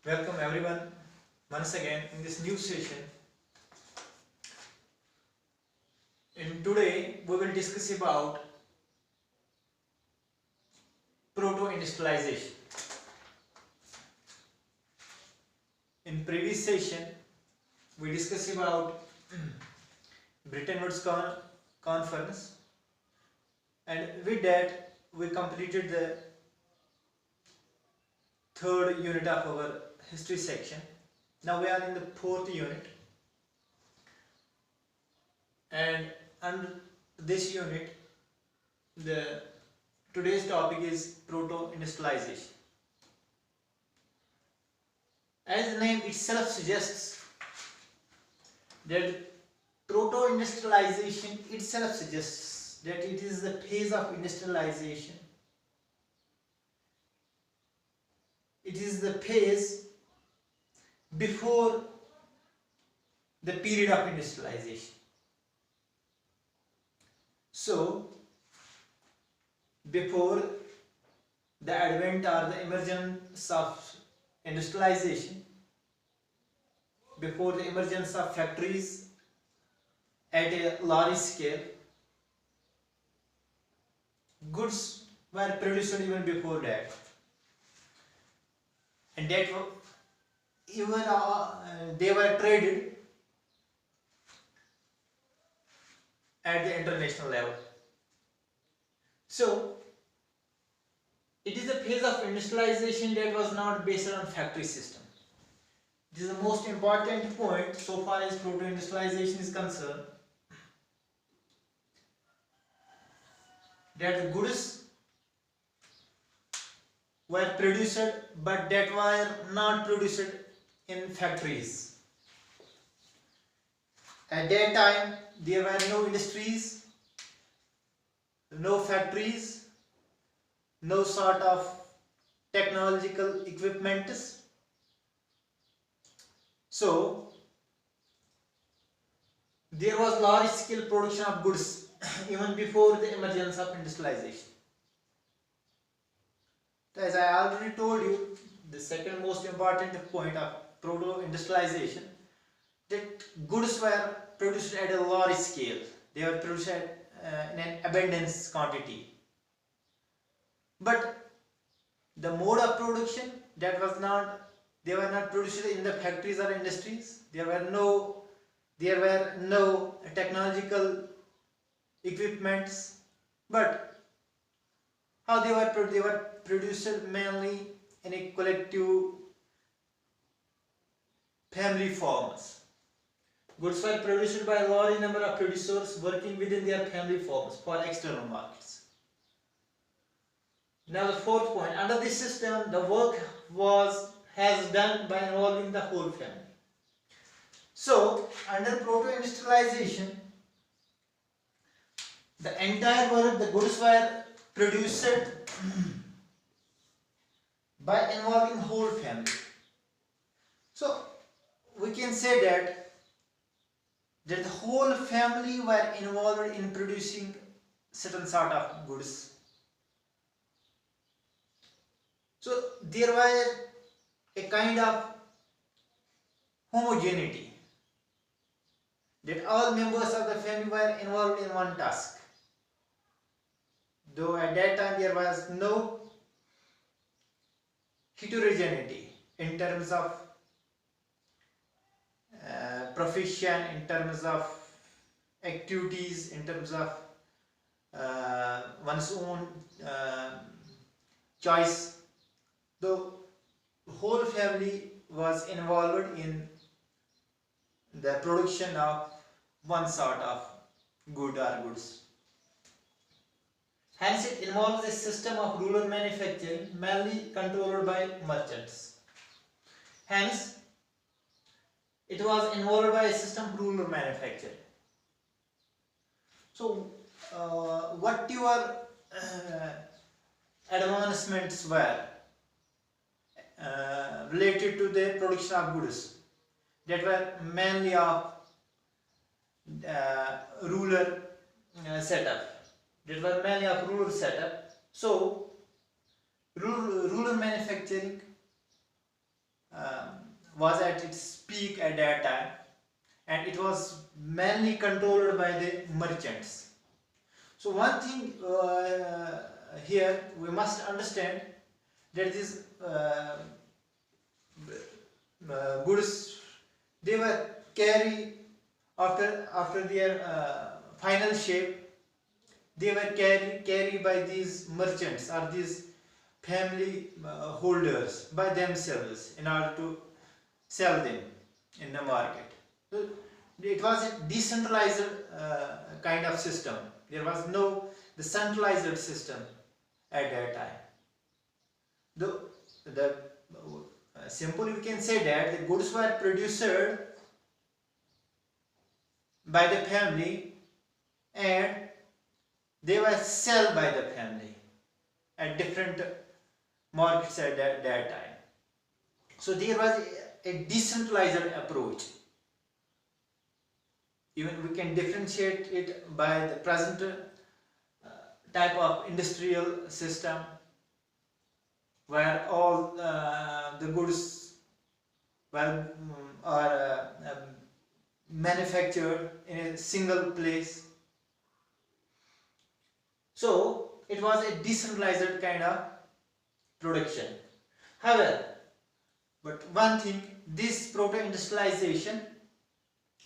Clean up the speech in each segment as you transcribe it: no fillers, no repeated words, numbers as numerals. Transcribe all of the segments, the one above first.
Welcome everyone once again in this new session. And today we will discuss about proto-industrialization. In previous session we discussed about Bretton Woods Conference, and with that we completed the third unit of our history section. Now we are in the fourth unit, and under this unit the today's topic is proto-industrialization. As the name itself suggests, that proto-industrialization itself suggests that it is the phase of industrialization. It is the phase before the period of industrialization. So, before the advent or the emergence of industrialization, before the emergence of factories at a large scale, goods were produced even before that, and that even they were traded at the international level. So it is a phase of industrialization that was not based on factory system. This is the most important point so far as proto-industrialization is concerned, that the goods were produced but that were not produced in factories. At that time there were no industries, no factories, no sort of technological equipments. So there was large scale production of goods even before the emergence of industrialization. As I already told you, the second most important point of proto-industrialization, that goods were produced at a large scale. They were produced in an abundance quantity. But the mode of production, they were not produced in the factories or industries. There were no technological equipments. But how they were produced mainly in a collective family forms. Goods were produced by a large number of producers working within their family forms for external markets. Now the fourth point, under this system the work has done by involving the whole family. So under proto-industrialization, the entire work, the goods were produced by involving whole family. So we can say that the whole family were involved in producing certain sort of goods. So there was a kind of homogeneity, that all members of the family were involved in one task. Though at that time there was no heterogeneity in terms of profession, in terms of activities, in terms of one's own choice. The whole family was involved in the production of one sort of good or goods. Hence it involves a system of rural manufacturing mainly controlled by merchants. Hence it was involved by a system of rural manufacturing. So what your advancements were related to the production of goods, that were mainly of rural setup. That were mainly of rural setup. So rural manufacturing was at its peak at that time, and it was mainly controlled by the merchants. So one thing here we must understand that these goods, they were carried after their final shape. They were carried by these merchants or these family holders by themselves in order to sell them in the market. So it was a decentralized kind of system. There was no the centralized system at that time. The simple we can say that the goods were produced by the family and they were sold by the family at different markets at that time. So there was a decentralized approach. Even we can differentiate it by the present type of industrial system where all the goods are manufactured in a single place. So it was a decentralized kind of production. However, but one thing, this proto-industrialization,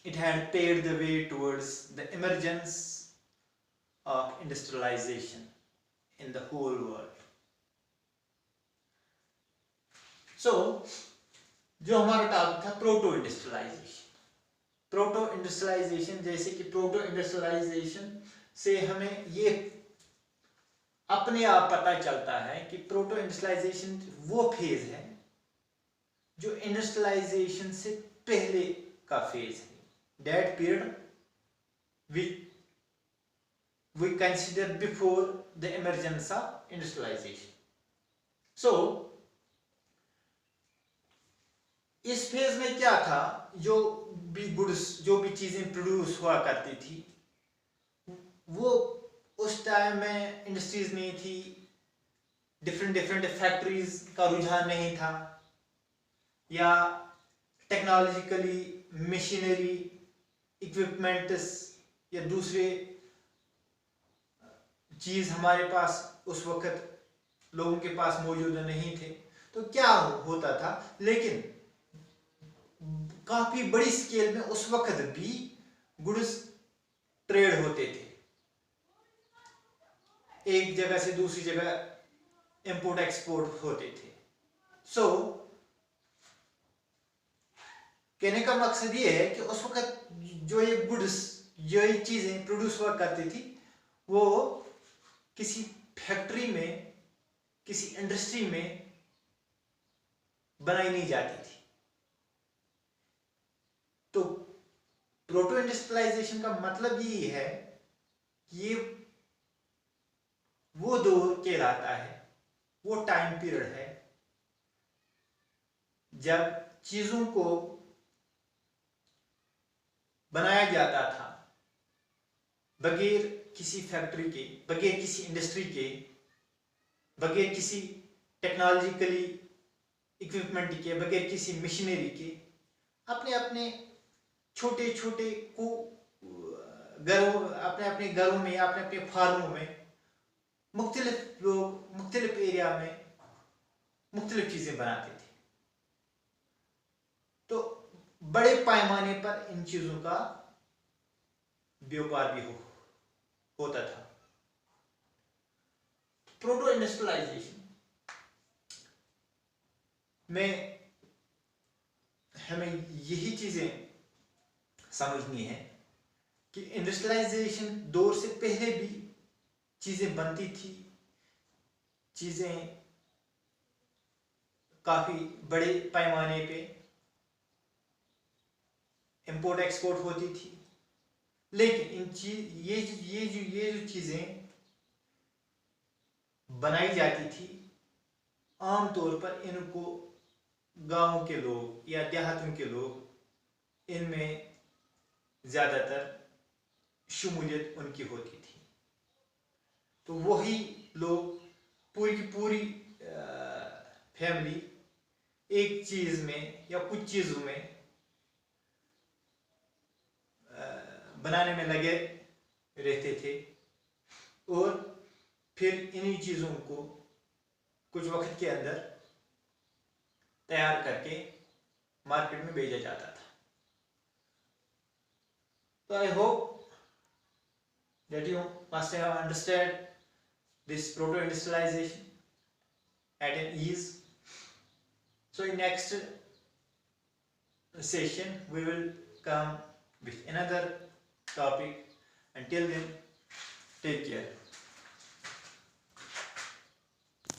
it had paved the way towards the emergence of industrialization in the whole world. So जो हमारा topic था proto industrialisation, जैसे कि proto industrialisation से हमें ये अपने आप पता चलता है कि प्रोटो इंडस्ट्रियलाइजेशन वो फेज है जो इंडस्ट्रियलाइजेशन से पहले का फेज है. That period we consider before the emergence of industrialization. So इस फेज में क्या था, जो भी गुड्स, जो भी चीजें प्रोड्यूस हुआ करती थी, वो उस टाइम में इंडस्ट्रीज नहीं थी, डिफरेंट फैक्ट्रीज का रुझान नहीं था, या टेक्नोलॉजिकली मशीनरी इक्विपमेंट्स या दूसरे चीज हमारे पास उस वक्त लोगों के पास मौजूद नहीं थे. तो क्या होता था, लेकिन काफी बड़ी स्केल में उस वक्त भी गुड्स ट्रेड होते थे, एक जगह से दूसरी जगह इंपोर्ट एक्सपोर्ट होते थे. सो कहने का मकसद ये है कि उस वक्त जो ये गुड्स, जो ये चीजें प्रोड्यूस हुआ करती थी, वो किसी फैक्ट्री में, किसी इंडस्ट्री में बनाई नहीं जाती थी. तो प्रोटो इंडस्ट्रियलाइजेशन का मतलब ये है कि ये वो दौर कहलाता है, वो टाइम पीरियड है जब चीजों को बनाया जाता था बगैर किसी फैक्ट्री के, बगैर किसी इंडस्ट्री के, बगैर किसी टेक्नोलॉजिकली इक्विपमेंट के, बगैर किसी मशीनरी के, अपने अपने छोटे छोटे को घरों, अपने अपने घरों में, अपने अपने फार्मों में मुख्तलिफ लोग मुख्तलिफ एरिया में मुख्तलिफ चीजें बनाते थे. तो बड़े पैमाने पर इन चीजों का व्यापार भी होता था. प्रोटो इंडस्ट्रियलाइजेशन में हमें यही चीजें समझनी है कि इंडस्ट्रियलाइजेशन दौर से पहले भी चीजें बनती थी, चीजें काफी बड़े पैमाने पे इंपोर्ट एक्सपोर्ट होती थी. लेकिन ये जो चीजें बनाई जाती थी, आमतौर पर इनको गांव के लोग या देहातों के लोग इनमें ज्यादातर शमूलियत उनकी होती थी. तो वही लोग पूरी की पूरी फैमिली एक चीज में या कुछ चीजों में बनाने में लगे रहते थे और फिर इन्हीं चीजों को कुछ वक्त के अंदर तैयार करके मार्केट में भेजा जाता था. So I hope that you must have understood this proto-industrialization at an ease. So in next session we will come with another topic. Until then, take care.